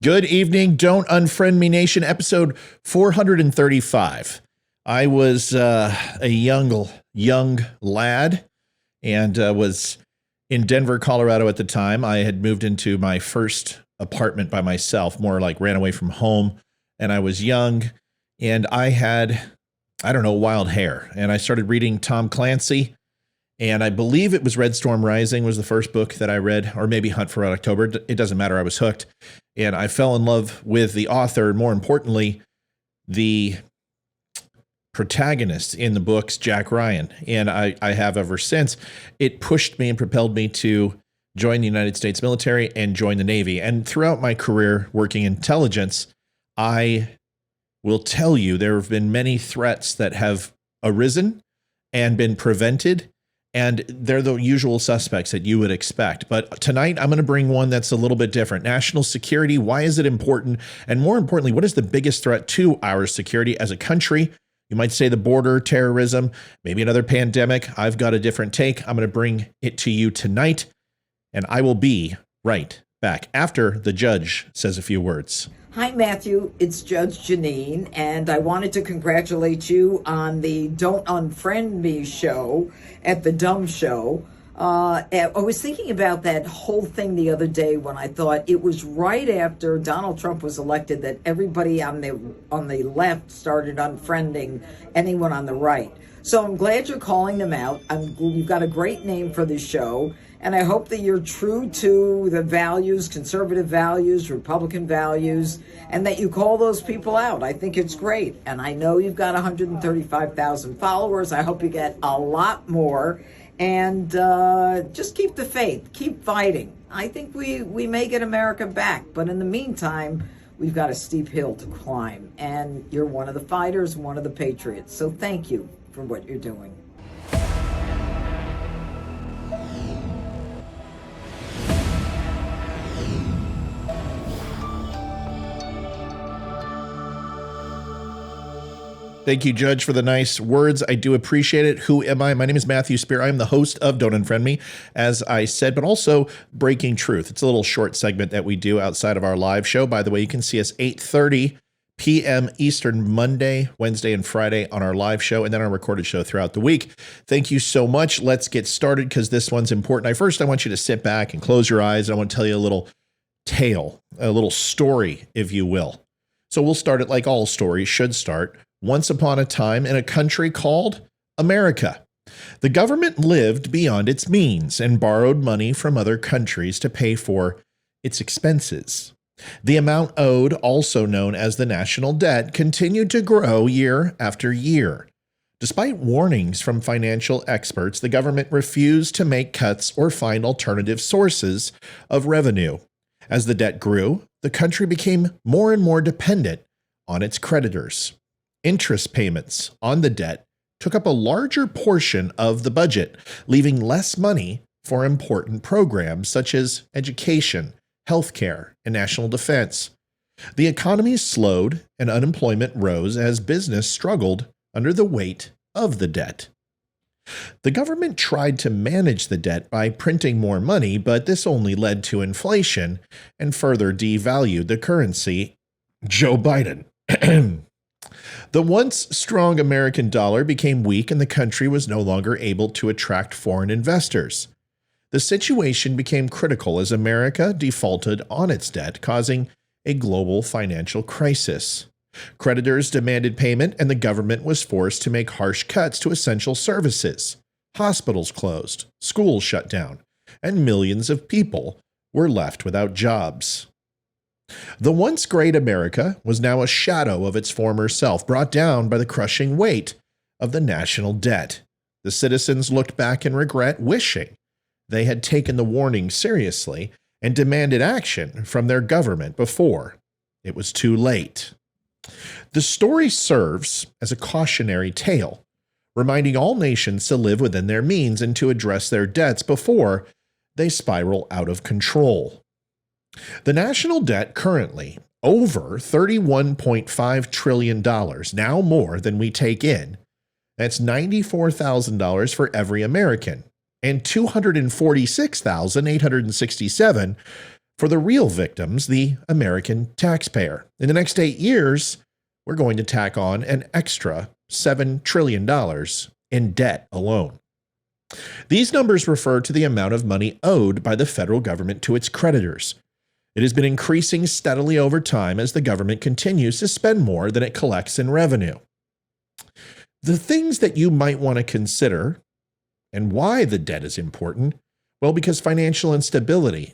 Good evening, Don't Unfriend Me Nation, episode 435. I was a young lad and was in Denver, Colorado at the time. I had moved into my first apartment by myself, more like ran away from home, and I was young, and I had, wild hair, and I started reading Tom Clancy. And I believe it was Red Storm Rising was the first book that I read, or maybe Hunt for Red October. It doesn't matter. I was hooked. And I fell in love with the author, and more importantly, the protagonist in the books, Jack Ryan. And I have ever since. It pushed me and propelled me to join the United States military and join the Navy. And throughout my career working intelligence, I will tell you there have been many threats that have arisen and been prevented. And they're the usual suspects that you would expect. But tonight, I'm going to bring one that's a little bit different. National security, why is it important? And more importantly, what is the biggest threat to our security as a country? You might say the border, terrorism, maybe another pandemic. I've got a different take. I'm going to bring it to you tonight. And I will be right back after the judge says a few words. Hi, Matthew. It's Judge Janine, and I wanted to congratulate you on the Don't Unfriend Me show at the Dumb Show. I was thinking about that whole thing the other day when I thought it was right after Donald Trump was elected that everybody on the left started unfriending anyone on the right. So I'm glad you're calling them out. You've got a great name for the show. And I hope that you're true to the values, conservative values, Republican values, and that you call those people out. I think it's great. And I know you've got 135,000 followers. I hope you get a lot more. And just keep the faith. Keep fighting. I think we may get America back. But in the meantime, we've got a steep hill to climb. And you're one of the fighters, one of the patriots. So thank you for what you're doing. Thank you, Judge, for the nice words. I do appreciate it. Who am I? My name is Matthew Spear. I am the host of Don't Unfriend Me, as I said, but also Breaking Truth. It's a little short segment that we do outside of our live show. By the way, you can see us 8:30 p.m. Eastern, Monday, Wednesday, and Friday on our live show, and then our recorded show throughout the week. Thank you so much. Let's get started because this one's important. I want you to sit back and close your eyes. I want to tell you a little tale, a little story, if you will. So we'll start it like all stories should start. Once upon a time in a country called America. The government lived beyond its means and borrowed money from other countries to pay for its expenses. The amount owed, also known as the national debt, continued to grow year after year. Despite warnings from financial experts, the government refused to make cuts or find alternative sources of revenue. As the debt grew, the country became more and more dependent on its creditors. Interest payments on the debt took up a larger portion of the budget, leaving less money for important programs such as education, healthcare, and national defense. The economy slowed and unemployment rose as business struggled under the weight of the debt. The government tried to manage the debt by printing more money, but this only led to inflation and further devalued the currency. Joe Biden. The once strong American dollar became weak and the country was no longer able to attract foreign investors. The situation became critical as America defaulted on its debt, causing a global financial crisis. Creditors demanded payment and the government was forced to make harsh cuts to essential services. Hospitals closed, schools shut down, and millions of people were left without jobs. The once great America was now a shadow of its former self, brought down by the crushing weight of the national debt. The citizens looked back in regret, wishing they had taken the warning seriously and demanded action from their government before it was too late. The story serves as a cautionary tale, reminding all nations to live within their means and to address their debts before they spiral out of control. The national debt currently over $31.5 trillion, now more than we take in. That's $94,000 for every American and $246,867 For the real victims, the American taxpayer. In the next 8 years, we're going to tack on an extra $7 trillion in debt alone. These numbers refer to the amount of money owed by the federal government to its creditors. It has been increasing steadily over time as the government continues to spend more than it collects in revenue. The things that you might want to consider and why the debt is important, well, because financial instability.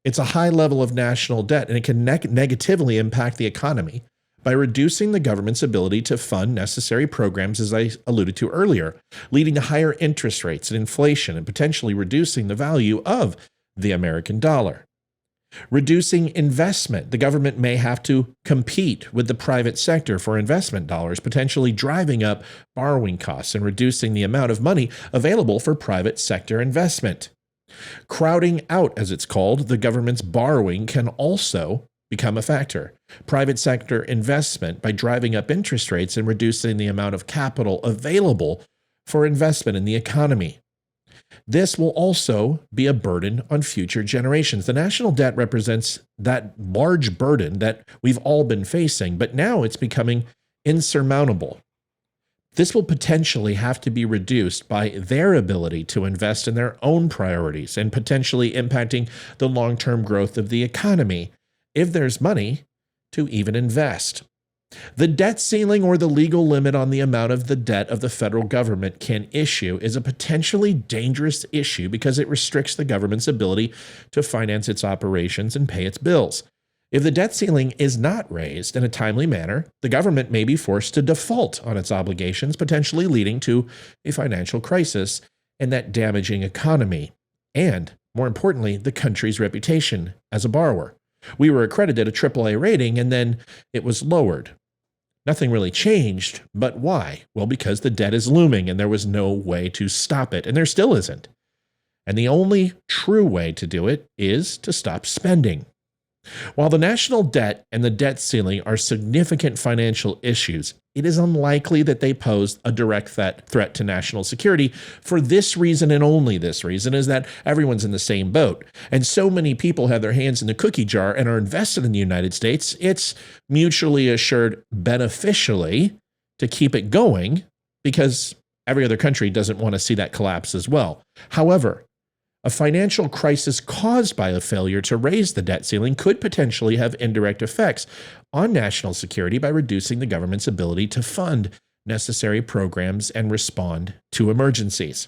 It's a high level of national debt, and it can negatively impact the economy by reducing the government's ability to fund necessary programs, as I alluded to earlier, leading to higher interest rates and inflation and potentially reducing the value of the American dollar. Reducing investment. The government may have to compete with the private sector for investment dollars, potentially driving up borrowing costs and reducing the amount of money available for private sector investment. Crowding out, as it's called, the government's borrowing can also become a factor. Private sector investment by driving up interest rates and reducing the amount of capital available for investment in the economy. This will also be a burden on future generations. The national debt represents that large burden that we've all been facing, but now it's becoming insurmountable. This will potentially have to be reduced by their ability to invest in their own priorities and potentially impacting the long-term growth of the economy if there's money to even invest. The debt ceiling, or the legal limit on the amount of the debt of the federal government can issue, is a potentially dangerous issue because it restricts the government's ability to finance its operations and pay its bills. If the debt ceiling is not raised in a timely manner, the government may be forced to default on its obligations, potentially leading to a financial crisis and that damaging economy, and, more importantly, the country's reputation as a borrower. We were accredited a AAA rating, and then it was lowered. Nothing really changed, but why? Well, because the debt is looming, and there was no way to stop it, and there still isn't. And the only true way to do it is to stop spending. While the national debt and the debt ceiling are significant financial issues, it is unlikely that they pose a direct threat to national security for this reason, and only this reason, is that everyone's in the same boat. And so many people have their hands in the cookie jar and are invested in the United States, it's mutually assured beneficially to keep it going because every other country doesn't want to see that collapse as well. However, a financial crisis caused by a failure to raise the debt ceiling could potentially have indirect effects on national security by reducing the government's ability to fund necessary programs and respond to emergencies.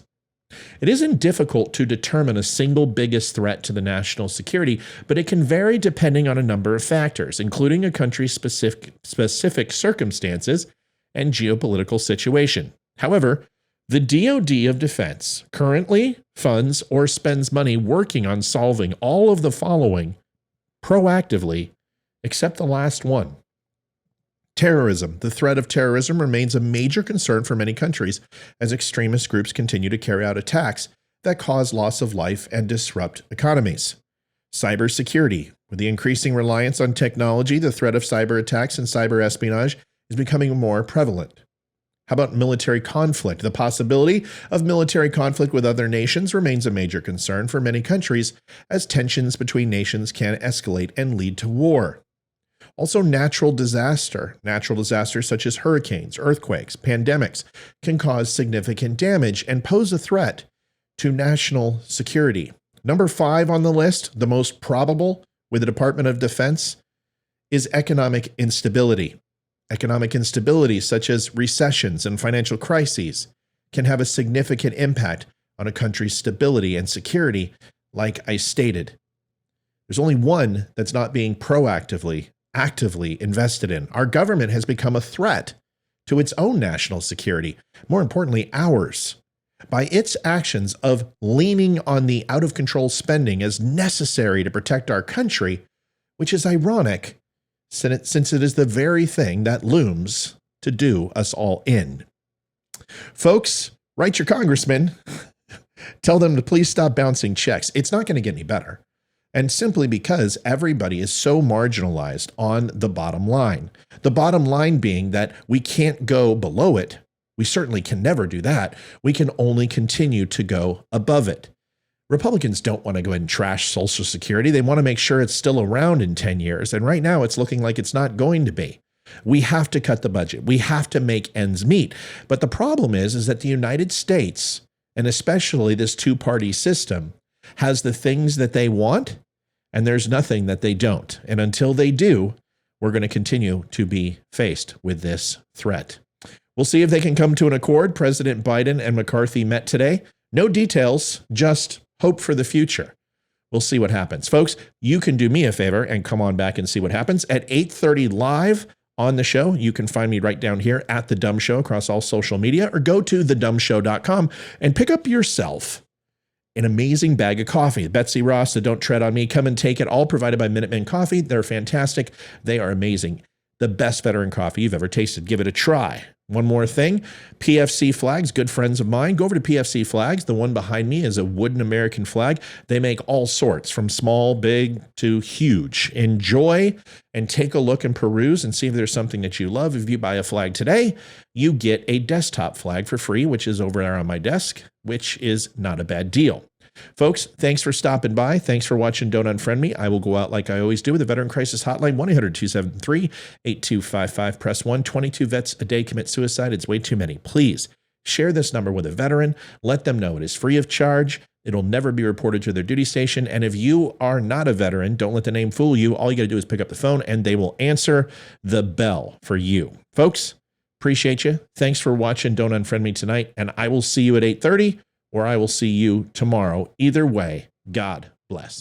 It isn't difficult to determine a single biggest threat to the national security, but it can vary depending on a number of factors, including a country's specific circumstances and geopolitical situation. However, the DoD of Defense currently funds or spends money working on solving all of the following proactively, except the last one. Terrorism. The threat of terrorism remains a major concern for many countries as extremist groups continue to carry out attacks that cause loss of life and disrupt economies. Cybersecurity. With the increasing reliance on technology, the threat of cyber attacks and cyber espionage is becoming more prevalent. How about military conflict? The possibility of military conflict with other nations remains a major concern for many countries as tensions between nations can escalate and lead to war. Also, natural disaster. Natural disasters such as hurricanes, earthquakes, pandemics can cause significant damage and pose a threat to national security. Number 5 on the list, the most probable with the Department of Defense, is economic instability. Economic instability, such as recessions and financial crises, can have a significant impact on a country's stability and security, like I stated. There's only one that's not being proactively, actively invested in. Our government has become a threat to its own national security, more importantly, ours, by its actions of leaning on the out-of-control spending as necessary to protect our country, which is ironic, since it is the very thing that looms to do us all in. Folks, write your congressman. Tell them to please stop bouncing checks. It's not going to get any better. And simply because everybody is so marginalized on the bottom line. The bottom line being that we can't go below it. We certainly can never do that. We can only continue to go above it. Republicans don't want to go ahead and trash Social Security. They want to make sure it's still around in 10 years. And right now it's looking like it's not going to be. We have to cut the budget. We have to make ends meet. But the problem is that the United States, and especially this two-party system, has the things that they want, and there's nothing that they don't. And until they do, we're going to continue to be faced with this threat. We'll see if they can come to an accord. President Biden and McCarthy met today. No details, just hope for the future. We'll see what happens. Folks, you can do me a favor and come on back and see what happens at 8:30 live on the show. You can find me right down here at The Dumb Show across all social media, or go to thedumbshow.com and pick up yourself an amazing bag of coffee. Betsy Ross, the Don't Tread on Me, come and take it, all provided by Minuteman Coffee. They're fantastic. They are amazing. The best veteran coffee you've ever tasted. Give it a try. One more thing, PFC flags, good friends of mine. Go over to PFC flags. The one behind me is a wooden American flag. They make all sorts, from small, big to huge. Enjoy and take a look and peruse and see if there's something that you love. If you buy a flag today, you get a desktop flag for free, which is over there on my desk, which is not a bad deal. Folks, thanks for stopping by. Thanks for watching Don't Unfriend Me. I will go out like I always do with the Veteran Crisis Hotline, 1-800-273-8255. Press 1. 22 vets a day commit suicide. It's way too many. Please share this number with a veteran. Let them know it is free of charge. It'll never be reported to their duty station. And if you are not a veteran, don't let the name fool you. All you got to do is pick up the phone and they will answer the bell for you. Folks, appreciate you. Thanks for watching Don't Unfriend Me tonight. And I will see you at 8:30. Or I will see you tomorrow. Either way, God bless.